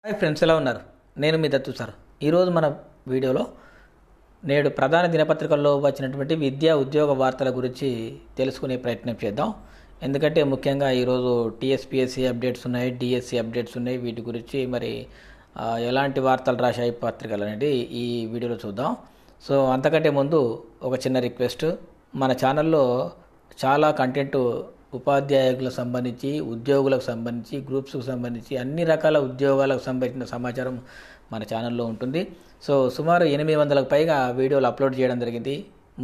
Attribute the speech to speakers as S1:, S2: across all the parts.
S1: Hi friends, ఎలా ఉన్నారు? నేను మీ దత్తు సార్. ఈరోజు మన వీడియోలో నేడు ప్రధాన దినపత్రికల్లో వచ్చినటువంటి విద్యా ఉద్యోగ వార్తల గురించి తెలుసుకునే ప్రయత్నం చేద్దాం. ఎందుకంటే ముఖ్యంగా ఈరోజు టీఎస్పీఎస్సీ అప్డేట్స్ ఉన్నాయి, డిఎస్సి అప్డేట్స్ ఉన్నాయి. వీటి గురించి మరి ఎలాంటి వార్తలు రాశాయి పత్రికలు అనేది ఈ వీడియోలో చూద్దాం. సో అంతకంటే ముందు ఒక చిన్న రిక్వెస్ట్, మన ఛానల్లో చాలా కంటెంట్ ఉపాధ్యాయులకు సంబంధించి, ఉద్యోగులకు సంబంధించి, గ్రూప్స్కు సంబంధించి అన్ని రకాల ఉద్యోగాలకు సంబంధించిన సమాచారం మన ఛానల్లో ఉంటుంది. సో సుమారు 800లకు పైగా వీడియోలు అప్లోడ్ చేయడం జరిగింది.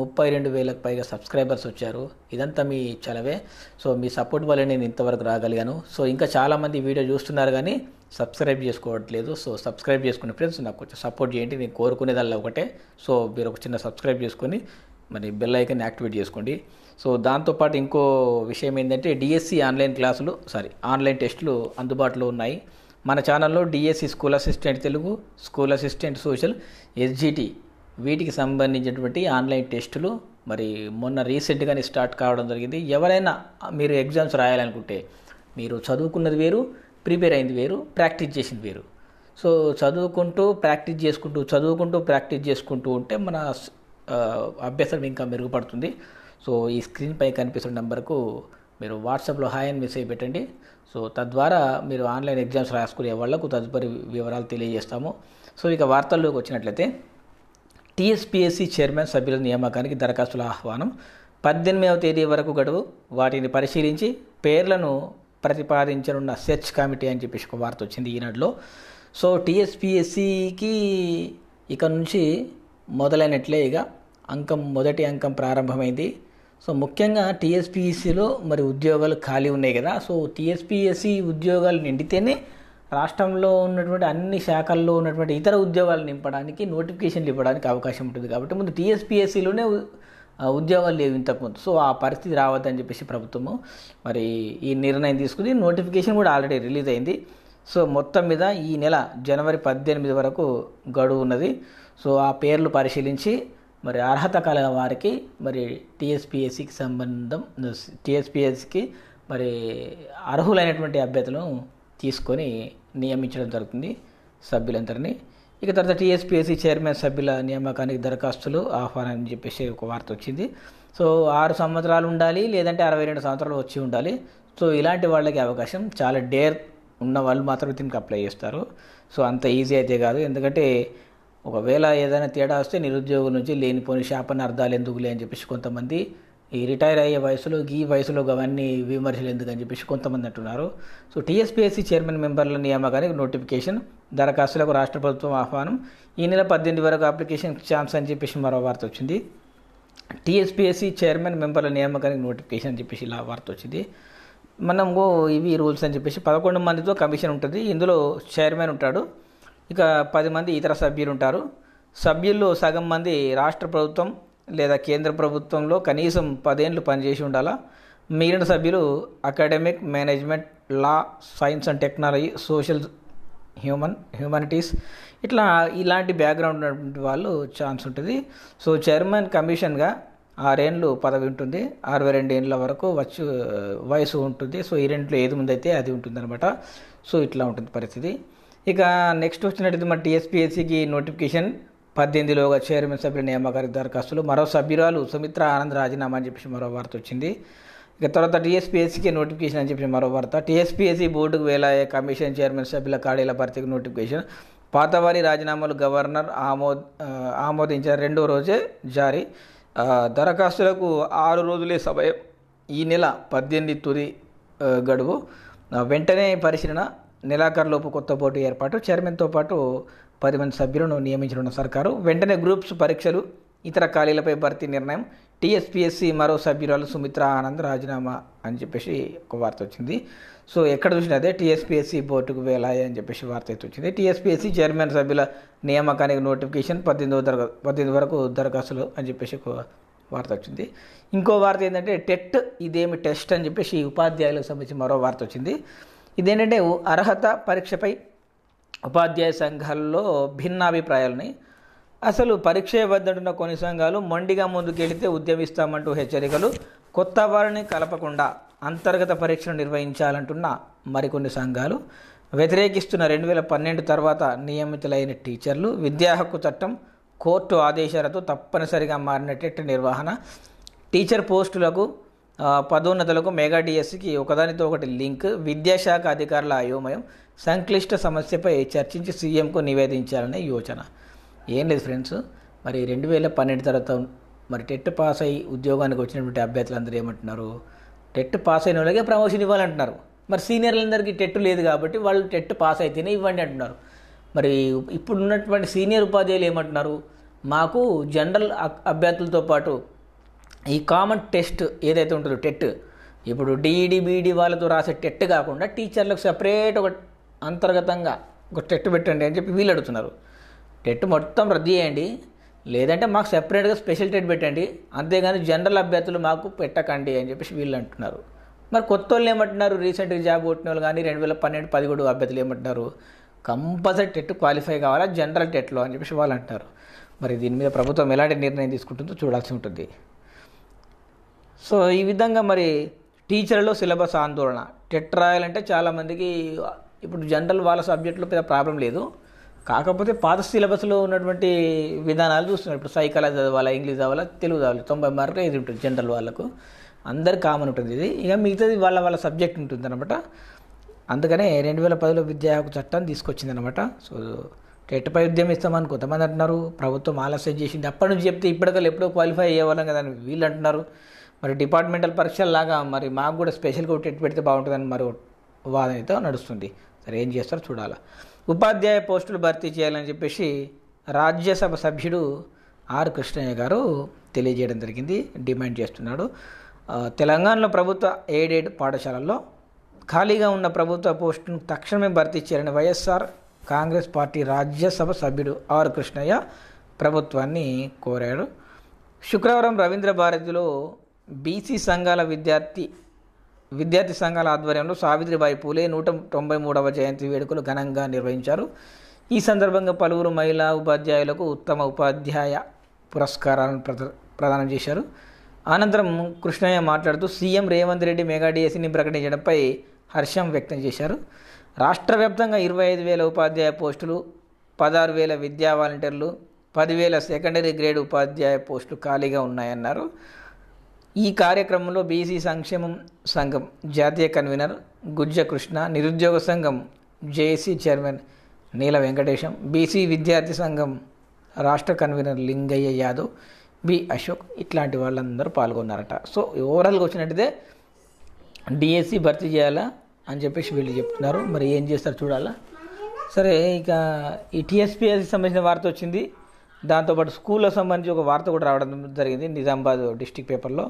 S1: 32,000కు పైగా సబ్స్క్రైబర్స్ వచ్చారు. ఇదంతా మీ చలవే. సో మీ సపోర్ట్ వల్లే నేను ఇంతవరకు రాగలిగాను. సో ఇంకా చాలామంది వీడియో చూస్తున్నారు కానీ సబ్స్క్రైబ్ చేసుకోవట్లేదు. సో సబ్స్క్రైబ్ చేసుకునే ఫ్రెండ్స్ నాకు కొంచెం సపోర్ట్ చేయండి. నేను కోరుకునేదల్లా ఒకటే. సో మీరు ఒక చిన్న సబ్స్క్రైబ్ చేసుకొని మరి బెల్ ఐకాన్ యాక్టివేట్ చేసుకోండి. సో దాంతోపాటు ఇంకో విషయం ఏంటంటే డిఎస్సి ఆన్లైన్ టెస్టులు అందుబాటులో ఉన్నాయి. మన ఛానల్లో DSC school assistant Telugu, school assistant social, SGT వీటికి సంబంధించినటువంటి ఆన్లైన్ టెస్టులు మరి మొన్న రీసెంట్గానే స్టార్ట్ కావడం జరిగింది. ఎవరైనా మీరు ఎగ్జామ్స్ రాయాలనుకుంటే, మీరు చదువుకున్నది వేరు, ప్రిపేర్ అయింది వేరు, ప్రాక్టీస్ చేసింది వేరు. సో చదువుకుంటూ ప్రాక్టీస్ చేసుకుంటూ ఉంటే మన అభ్యాసం ఇంకా మెరుగుపడుతుంది. సో ఈ స్క్రీన్పై కనిపిస్తున్న నెంబర్కు మీరు వాట్సాప్లో హాయ్ అని మెసేజ్ పెట్టండి. సో తద్వారా మీరు ఆన్లైన్ ఎగ్జామ్స్ రాసుకునే వాళ్లకు తదుపరి వివరాలు తెలియజేస్తాము. సో ఇక వార్తల్లోకి వచ్చినట్లయితే, టీఎస్పీఎస్సీ చైర్మన్ సభ్యుల నియామకానికి దరఖాస్తుల ఆహ్వానం. 18వ తేదీ వరకు గడువు. వాటిని పరిశీలించి పేర్లను ప్రతిపాదించనున్న సెర్చ్ కమిటీ అని చెప్పేసి ఒక వార్త వచ్చింది ఈనాడులో. సో టీఎస్పీఎస్సీకి ఇక నుంచి మొదలైనట్లే ఇక మొదటి అంకం ప్రారంభమైంది. సో ముఖ్యంగా టీఎస్పీఎస్సీలో మరి ఉద్యోగాలు ఖాళీ ఉన్నాయి కదా. సో టీఎస్పీఎస్సీ ఉద్యోగాలు నిండితేనే రాష్ట్రంలో ఉన్నటువంటి అన్ని శాఖల్లో ఉన్నటువంటి ఇతర ఉద్యోగాలు నింపడానికి, నోటిఫికేషన్లు ఇవ్వడానికి అవకాశం ఉంటుంది. కాబట్టి ముందు టీఎస్పీఎస్సీలోనే ఉద్యోగాలు లేవు ఇంతకుముందు. సో ఆ పరిస్థితి రావద్దని చెప్పేసి ప్రభుత్వము మరి ఈ నిర్ణయం తీసుకుని నోటిఫికేషన్ కూడా ఆల్రెడీ రిలీజ్ అయింది. సో మొత్తం మీద ఈ నెల జనవరి 18 వరకు గడువు ఉన్నది. సో ఆ పేర్లు పరిశీలించి మరి అర్హత కల వారికి మరి టీఎస్పీఎస్సీకి మరి అర్హులైనటువంటి అభ్యర్థులను తీసుకొని నియమించడం జరుగుతుంది సభ్యులందరినీ. ఇక తర్వాత టీఎస్పీఎస్సీ చైర్మన్ సభ్యుల నియామకానికి దరఖాస్తులు ఆహ్వానం అని చెప్పేసి ఒక వార్త వచ్చింది. సో 6 సంవత్సరాలు ఉండాలి, లేదంటే 62 సంవత్సరాలు వచ్చి ఉండాలి. సో ఇలాంటి వాళ్ళకి అవకాశం, చాలా డేర్ ఉన్న వాళ్ళు మాత్రమే దీనికి అప్లై చేస్తారు. సో అంత ఈజీ అయితే కాదు. ఎందుకంటే ఒకవేళ ఏదైనా తేడా వస్తే నిరుద్యోగుల నుంచి లేనిపోని శాపనార్థాలు ఎందుకులే అని చెప్పేసి కొంతమంది, ఈ రిటైర్ అయ్యే వయసులో ఈ వయసులో అవన్నీ విమర్శలు ఎందుకు అని చెప్పేసి కొంతమంది అంటున్నారు. సో టీఎస్పీఎస్సీ చైర్మన్ మెంబర్ల నియామకానికి నోటిఫికేషన్, దరఖాస్తులకు రాష్ట్ర ప్రభుత్వం ఆహ్వానం. ఈ నెల 18 వరకు అప్లికేషన్ ఛాన్స్ అని చెప్పేసి మరో వార్త వచ్చింది. టీఎస్పీఎస్సీ చైర్మన్ మెంబర్ల నియామకానికి నోటిఫికేషన్ అని చెప్పేసి ఇలా వార్త వచ్చింది. మనము ఇవి రూల్స్ అని చెప్పేసి 11 మందితో కమిషన్ ఉంటుంది. ఇందులో చైర్మన్ ఉంటాడు, ఇక 10 మంది ఇతర సభ్యులు ఉంటారు. సభ్యుల్లో సగం మంది రాష్ట్ర ప్రభుత్వం లేదా కేంద్ర ప్రభుత్వంలో కనీసం 10 ఏళ్ళు పనిచేసి ఉండాలా. మిగిలిన సభ్యులు academic, management, law, science and technology, social, humanities ఇలాంటి బ్యాక్గ్రౌండ్ ఉన్నటువంటి వాళ్ళు ఛాన్స్ ఉంటుంది. సో చైర్మన్ కమిషన్గా 6 ఏళ్ళు పదవి ఉంటుంది, 62 ఏళ్ళ వరకు వయసు ఉంటుంది. సో ఈ రెంట్లో ఏది ముందైతే అది ఉంటుంది అనమాట. సో ఇట్లా ఉంటుంది పరిస్థితి. ఇక నెక్స్ట్ వచ్చినట్టు మన టీఎస్పీఎస్సీకి నోటిఫికేషన్ 18లోగా చైర్మన్ సభ్యుల నియామకానికి దరఖాస్తులు. మరో సభ్యురాలు సుమిత్రా ఆనంద్ రాజీనామా అని చెప్పేసి మరో వార్త వచ్చింది. ఇక తర్వాత టీఎస్పీఎస్సీకి నోటిఫికేషన్ అని చెప్పి మరో వార్త. టీఎస్పీఎస్సీ బోర్డుకు వేలాయే కమిషన్ చైర్మన్ సభ్యుల ఖాళీల భర్తీకి నోటిఫికేషన్. పాతవారి రాజీనామాలు గవర్నర్ ఆమోదించిన 2వ రోజే జారీ. దరఖాస్తులకు 6 రోజులే సమయం. ఈ నెల 18 తుది గడువు. వెంటనే పరిశీలన. నెలాఖరులోపు కొత్త బోర్డు ఏర్పాటు. చైర్మన్తో పాటు 10 మంది సభ్యులను నియమించనున్న సర్కారు. వెంటనే గ్రూప్స్ పరీక్షలు, ఇతర ఖాళీలపై భర్తీ నిర్ణయం. టీఎస్పీఎస్సీ మరో సభ్యురాలు సుమిత్రా ఆనంద్ రాజీనామా అని చెప్పేసి ఒక వార్త వచ్చింది. సో ఎక్కడ చూసినా అదే టీఎస్పీఎస్సీ బోర్డుకు వేలాయి అని చెప్పేసి వార్త అయితే వచ్చింది. టీఎస్పీఎస్సీ చైర్మన్ సభ్యుల నియామకానికి నోటిఫికేషన్ 18 వరకు దరఖాస్తులు అని చెప్పేసి ఒక వార్త వచ్చింది. ఇంకో వార్త ఏంటంటే టెట్ ఇదేమి టెస్ట్ అని చెప్పేసి ఉపాధ్యాయులకు సంబంధించి మరో వార్త వచ్చింది. ఇదేంటంటే అర్హత పరీక్షపై ఉపాధ్యాయ సంఘాల్లో భిన్నాభిప్రాయాలని. అసలు పరీక్ష వద్దడున్న కొన్ని సంఘాలు మొండిగా ముందుకెళితే ఉద్యమిస్తామంటూ హెచ్చరికలు. కొత్త వారిని కలపకుండా అంతర్గత పరీక్షలు నిర్వహించాలంటున్న మరికొన్ని సంఘాలు. వ్యతిరేకిస్తున్న 2012 తర్వాత నియమితులైన టీచర్లు, విద్యా హక్కు చట్టం, కోర్టు ఆదేశాలతో తప్పనిసరిగా మారిన టెట్ నిర్వహణ, టీచర్ పోస్టులకు పదోన్నతులకు మెగా డిఎస్సికి ఒకదానితో ఒకటి లింక్, విద్యాశాఖ అధికారుల అయోమయం, సంక్లిష్ట సమస్యపై చర్చించి సీఎంకు నివేదించాలనే యోచన. ఏం లేదు ఫ్రెండ్స్, మరి 2012 తర్వాత మరి టెట్ పాస్ అయ్యి ఉద్యోగానికి వచ్చినటువంటి అభ్యర్థులందరూ ఏమంటున్నారు, టెట్ పాస్ అయిన వాళ్ళకే ప్రమోషన్ ఇవ్వాలంటున్నారు. మరి సీనియర్లందరికీ టెట్ లేదు కాబట్టి వాళ్ళు టెట్ పాస్ అయితేనే ఇవ్వండి అంటున్నారు. మరి ఇప్పుడు ఉన్నటువంటి సీనియర్ ఉపాధ్యాయులు ఏమంటున్నారు, మాకు జనరల్ అభ్యర్థులతో పాటు ఈ కామన్ టెస్ట్ ఏదైతే ఉంటుందో టెట్, ఇప్పుడు డిఈడి బీఈడి వాళ్ళతో రాసే టెట్ కాకుండా టీచర్లకు సపరేట్ ఒక అంతర్గతంగా ఒక టెట్ పెట్టండి అని చెప్పి వీళ్ళు అడుగుతున్నారు. టెట్ మొత్తం రద్దు చేయండి, లేదంటే మాకు సెపరేట్గా స్పెషల్ టెట్ పెట్టండి, అంతేగాని జనరల్ అభ్యర్థులు మాకు పెట్టకండి అని చెప్పేసి వీళ్ళు అంటున్నారు. మరి కొత్త వాళ్ళు ఏమంటున్నారు, రీసెంట్గా జాబ్ కొట్టిన వాళ్ళు కానీ 2012-13 అభ్యర్థులు ఏమంటున్నారు, కంపల్సరీ టెట్ క్వాలిఫై కావాలా జనరల్ టెట్లో అని చెప్పేసి వాళ్ళు అంటున్నారు. మరి దీని మీద ప్రభుత్వం ఎలాంటి నిర్ణయం తీసుకుంటుందో చూడాల్సి ఉంటుంది. సో ఈ విధంగా మరి టీచర్లో సిలబస్ ఆందోళన, టెట్ రాయాలంటే చాలామందికి ఇప్పుడు జనరల్ వాళ్ళ సబ్జెక్టులో పెద్ద ప్రాబ్లం లేదు, కాకపోతే పాత సిలబస్లో ఉన్నటువంటి విధానాలు చూస్తున్నారు. ఇప్పుడు సైకాలజీ చదవాలా, ఇంగ్లీష్ చదవాలా, తెలుగు చదవాలి, 90 మార్కులు ఇది ఉంటుంది జనరల్ వాళ్ళకు, అందరు కామన్ ఉంటుంది ఇది. ఇక మిగతాది వాళ్ళ సబ్జెక్ట్ ఉంటుంది అనమాట. అందుకనే 2010లో విద్యా హక్కు చట్టాన్ని తీసుకొచ్చిందనమాట. సో టెట్పై ఉద్యమిస్తామని కొంతమంది అంటున్నారు, ప్రభుత్వం ఆలస్యం చేసింది, అప్పటి నుంచి చెప్తే ఇప్పటికల్లా ఎప్పుడో క్వాలిఫై అయ్యేవాళ్ళం కదా అని వీళ్ళు అంటున్నారు. మరి డిపార్ట్మెంటల్ పరీక్షల్లాగా మరి మాకు కూడా స్పెషల్గా టెట్ పెడితే బాగుంటుందని మరి వాదన అయితే నడుస్తుంది. సరే ఏం చేస్తారో చూడాలి. ఉపాధ్యాయ పోస్టులు భర్తీ చేయాలని చెప్పేసి రాజ్యసభ సభ్యుడు ఆర్ కృష్ణయ్య గారు తెలియజేయడం జరిగింది, డిమాండ్ చేస్తున్నాడు. తెలంగాణలో ప్రభుత్వ ఎయిడెడ్ పాఠశాలల్లో ఖాళీగా ఉన్న ప్రభుత్వ పోస్టును తక్షణమే భర్తీ చేయాలని వైఎస్ఆర్ కాంగ్రెస్ పార్టీ రాజ్యసభ సభ్యుడు ఆర్ కృష్ణయ్య ప్రభుత్వాన్ని కోరాడు. శుక్రవారం రవీంద్ర భారతిలో బీసీ సంఘాల విద్యార్థి సంఘాల ఆధ్వర్యంలో సావిత్రిబాయి పూలే 193వ జయంతి వేడుకలు ఘనంగా నిర్వహించారు. ఈ సందర్భంగా పలువురు మహిళా ఉపాధ్యాయులకు ఉత్తమ ఉపాధ్యాయ పురస్కారాలను ప్రదానం చేశారు. అనంతరం కృష్ణయ్య మాట్లాడుతూ సీఎం రేవంత్ రెడ్డి మెగా డిఎస్సిని ప్రకటించడంపై హర్షం వ్యక్తం చేశారు. రాష్ట్ర వ్యాప్తంగా 25,000 ఉపాధ్యాయ పోస్టులు, 16,000 విద్యా వాలంటీర్లు, 10,000 సెకండరీ గ్రేడ్ ఉపాధ్యాయ పోస్టులు ఖాళీగా ఉన్నాయన్నారు. ఈ కార్యక్రమంలో బీసీ సంక్షేమం సంఘం జాతీయ కన్వీనర్ గుజ్జ కృష్ణ, నిరుద్యోగ సంఘం జేఏసీ చైర్మన్ నీల వెంకటేశం, బీసీ విద్యార్థి సంఘం రాష్ట్ర కన్వీనర్ లింగయ్య యాదవ్, బి అశోక్ ఇట్లాంటి వాళ్ళందరూ పాల్గొన్నారట. సో ఓవరాల్గా వచ్చినట్టుదే డిఎస్సి భర్తీ చేయాలా అని చెప్పేసి వీళ్ళు చెప్తున్నారు. మరి ఏం చేస్తారు చూడాలా. సరే, ఇక ఈ టీఎస్పీఎస్కి సంబంధించిన వార్త వచ్చింది. దాంతోపాటు స్కూళ్ళకు సంబంధించి ఒక వార్త కూడా రావడం జరిగింది నిజామాబాద్ డిస్టిక్ పేపర్లో.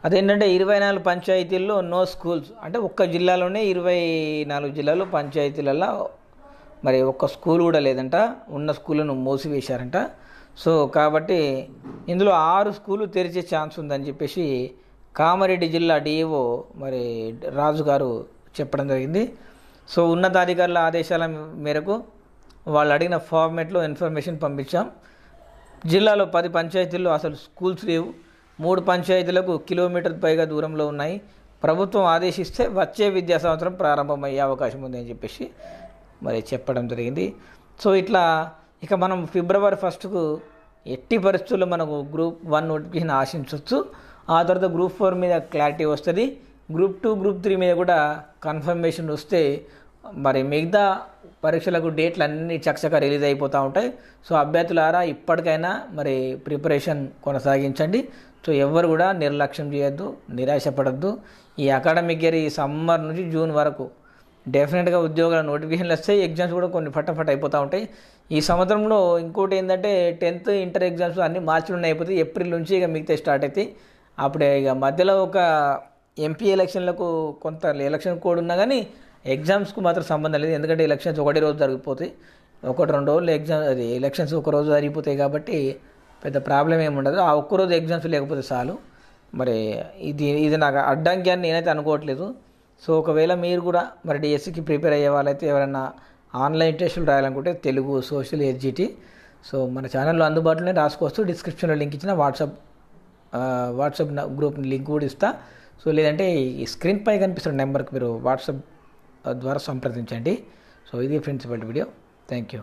S1: అదేంటంటే 24 పంచాయతీల్లో నో స్కూల్స్, అంటే ఒక్క జిల్లాలోనే 24 జిల్లాలు పంచాయతీలలో మరి ఒక్క స్కూల్ కూడా లేదంట, ఉన్న స్కూళ్ళను మూసివేశారంట. సో కాబట్టి ఇందులో 6 స్కూళ్ళు తెరిచే ఛాన్స్ ఉందని చెప్పేసి కామారెడ్డి జిల్లా డిఈఓ మరి రాజు గారు చెప్పడం జరిగింది. సో ఉన్నతాధికారుల ఆదేశాల మేరకు వాళ్ళు అడిగిన ఫార్మేట్లో ఇన్ఫర్మేషన్ పంపించాం. జిల్లాలో 10 పంచాయతీల్లో అసలు స్కూల్స్ లేవు, 3 పంచాయతీలకు కిలోమీటర్ పైగా దూరంలో ఉన్నాయి. ప్రభుత్వం ఆదేశిస్తే వచ్చే విద్యా సంవత్సరం ప్రారంభమయ్యే అవకాశం ఉంది అని చెప్పేసి మరి చెప్పడం జరిగింది. సో ఇట్లా ఇక మనం ఫిబ్రవరి 1కు ఎట్టి పరిస్థితుల్లో మనకు గ్రూప్ 1 నోటిఫికేషన్ ఆశించవచ్చు. ఆ తర్వాత గ్రూప్ 4 మీద క్లారిటీ వస్తుంది, గ్రూప్ 2 గ్రూప్ 3 మీద కూడా కన్ఫర్మేషన్ వస్తే మరి మిగతా పరీక్షలకు డేట్లు అన్నీ చకచకా రిలీజ్ అయిపోతూ ఉంటాయి. సో అభ్యర్థులారా ఇప్పటికైనా మరి ప్రిపరేషన్ కొనసాగించండి. సో ఎవరు కూడా నిర్లక్ష్యం చేయొద్దు, నిరాశపడద్దు. ఈ అకాడమిక్ ఇయర్ ఈ సమ్మర్ నుంచి జూన్ వరకు డెఫినెట్గా ఉద్యోగాల నోటిఫికేషన్లు వస్తాయి, ఎగ్జామ్స్ కూడా కొన్ని ఫటాఫట్ అయిపోతూ ఉంటాయి. ఈ సంవత్సరంలో ఇంకోటి ఏంటంటే 10th ఇంటర్ ఎగ్జామ్స్ అన్నీ మార్చిలోనే అయిపోతాయి, ఏప్రిల్ నుంచి ఇక మిగతా స్టార్ట్ అవుతాయి. అప్పుడే ఇక మధ్యలో ఒక ఎంపీ ఎలక్షన్లకు కొంత ఎలక్షన్ కోడ్ ఉన్నా కానీ ఎగ్జామ్స్కు మాత్రం సంబంధం లేదు, ఎందుకంటే ఎలక్షన్స్ ఒకటే రోజు జరిగిపోతాయి, 1-2 రోజులు ఎలక్షన్స్ ఒక రోజు జరిగిపోతాయి కాబట్టి పెద్ద ప్రాబ్లం ఏమి ఉండదు. ఆ ఒక్కరోజు ఎగ్జామ్స్ లేకపోతే చాలు. మరి ఇది నాకు అడ్డంకి అని నేనైతే అనుకోవట్లేదు. సో ఒకవేళ మీరు కూడా మరి డిఎస్సికి ప్రిపేర్ అయ్యే వాళ్ళైతే ఎవరైనా ఆన్లైన్ టెస్టులు రాయాలనుకుంటే తెలుగు, సోషల్, ఎస్జిటి సో మన ఛానల్లో అందుబాటులోనే రాసుకోవచ్చు. డిస్క్రిప్షన్లో లింక్ ఇచ్చిన వాట్సాప్ గ్రూప్ లింక్ కూడా ఇస్తా. సో లేదంటే ఈ స్క్రీన్ పై కనిపిస్తున్న నెంబర్కి మీరు వాట్సాప్ ద్వారా సంప్రదించండి. సో ఇది ఫ్రెండ్స్ ఇవాళ వీడియో. Thank you.